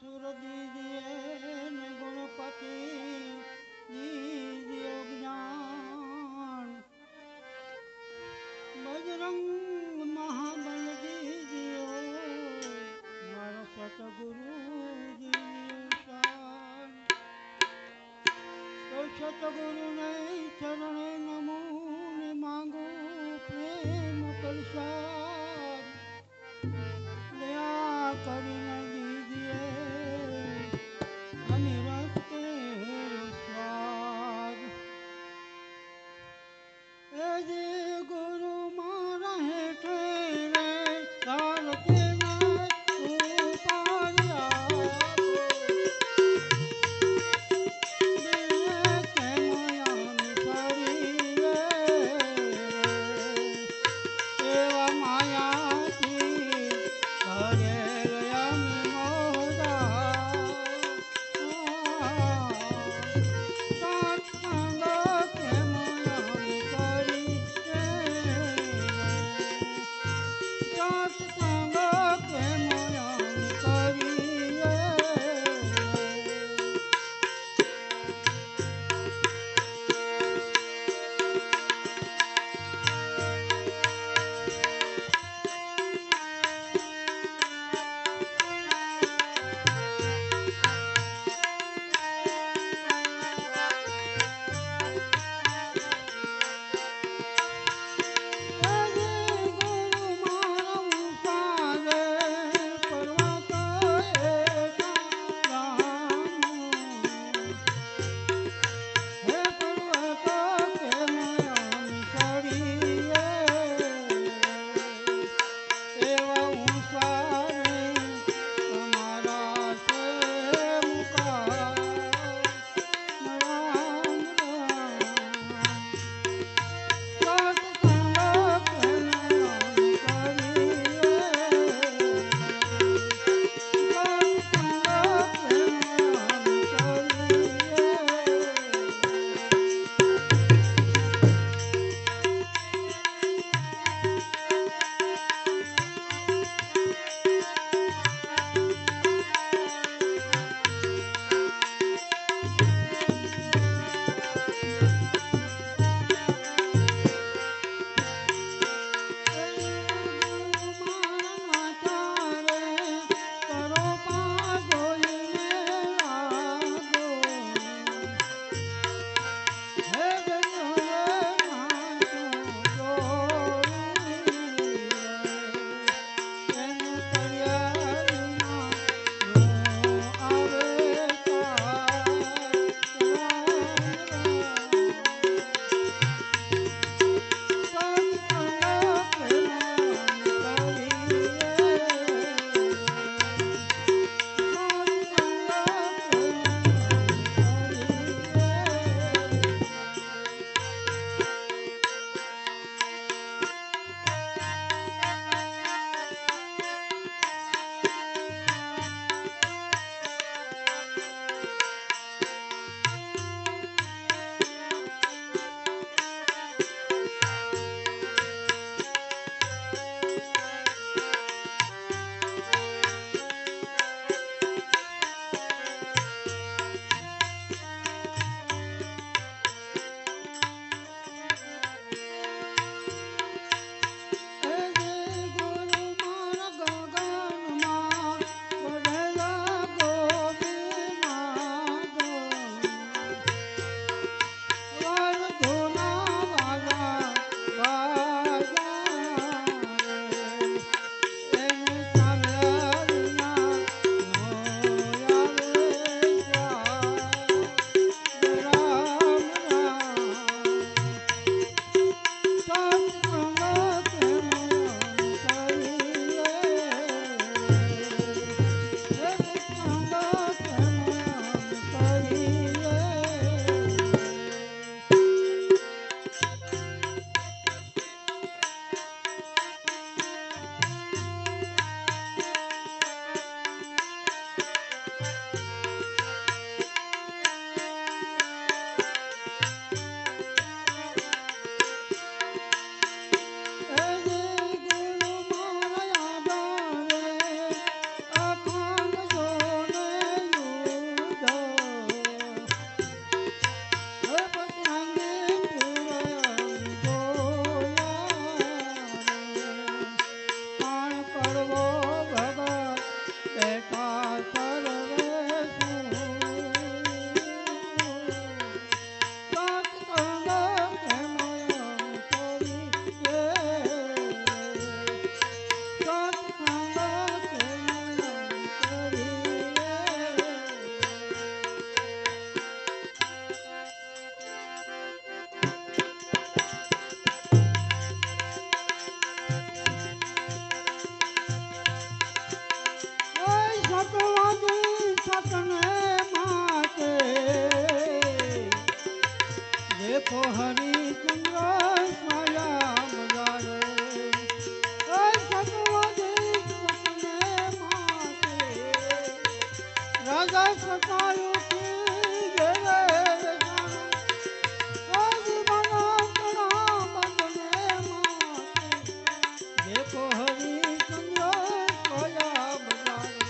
સુર દીજીએ ને ગુણપતિ દીજીઓ જ્ઞાન બજરંગ મહાબલ દીજીઓ મારો સતગુરુ દીજીઓ શાન તો સતગુરુ ને ચરણે નમો ને માંગુ પ્રેમ પ્રસાદ દયા કરીને દીજીએ અનિરત સ્વાદ એ જે ગુરુ મારા હેઠે રે તારતે ના ઉપાડ્યા એવા માયાથી ભરેલ देखो हरिचंद्र स्वयं जाने राजा सतायु की देखो हरिचंद्र स्वयं जाने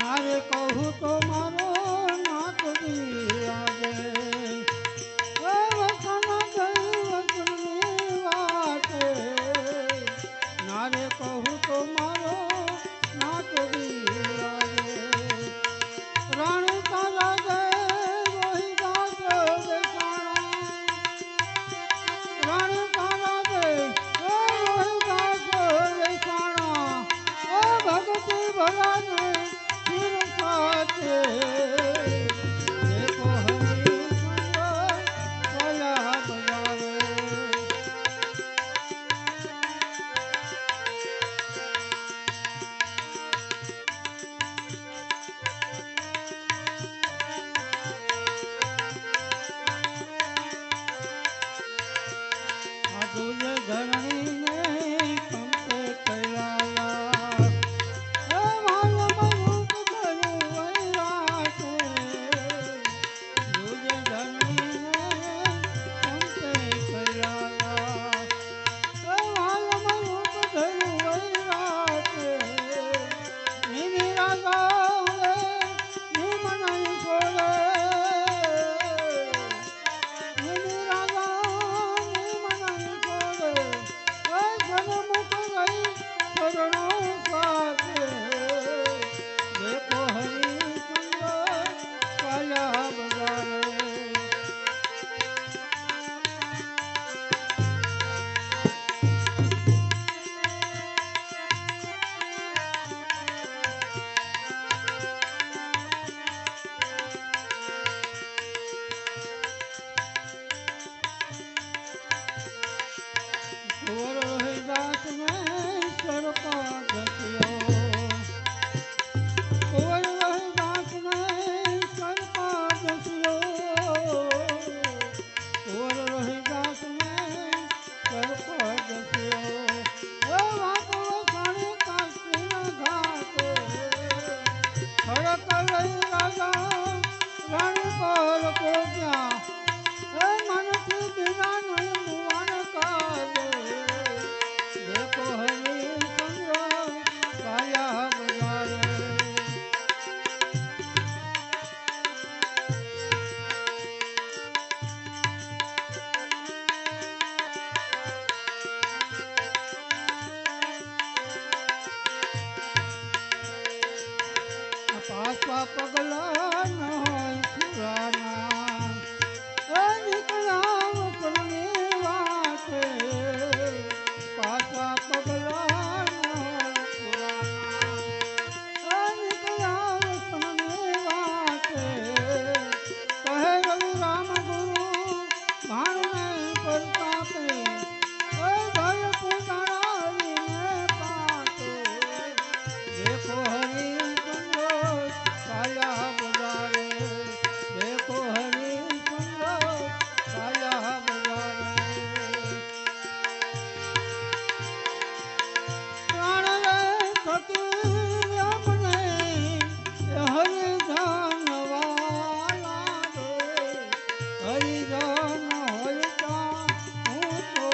મારે કહું તો મારો નાથ આજે વચનની વાતે નારે કહું તો મારો નાથ આજે રાણી તારા દે રોહિદાસ રાણી તારા દે રોહિદાસ ભગતી ભલા देखो हरिचंद्र स्वयं जाने तुझे धरणी ने कंपे कैलाया रोहिदास ने सर पर घसियो रोहिदास ने सर पर घसियो रोहिदास ने सर पर घसियो वाको साड़ी काशी घाटे खड़क लई राजा रानी पर को क्या मन की बिना नहीं मुआन का देखो हरिचंद्र स्वयं जाने पासा पगला न होय पुराना निकला वचननी वाटे पासा पगला न होय पुराना निकला वचननी वाटे कहे रवि राम गुरु भाणने परतापे भय पुजारी ने पाटे देखो हरिचंद्र स्वयं जाने देखो हरिचंद्र स्वयं जाने प्राण रे फकीर अपने हरिजन वाला रे हरिजन होयता हूँ तो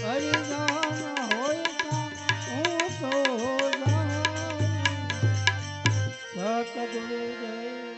हरिजन होयता हूँ तो सतगुरु जय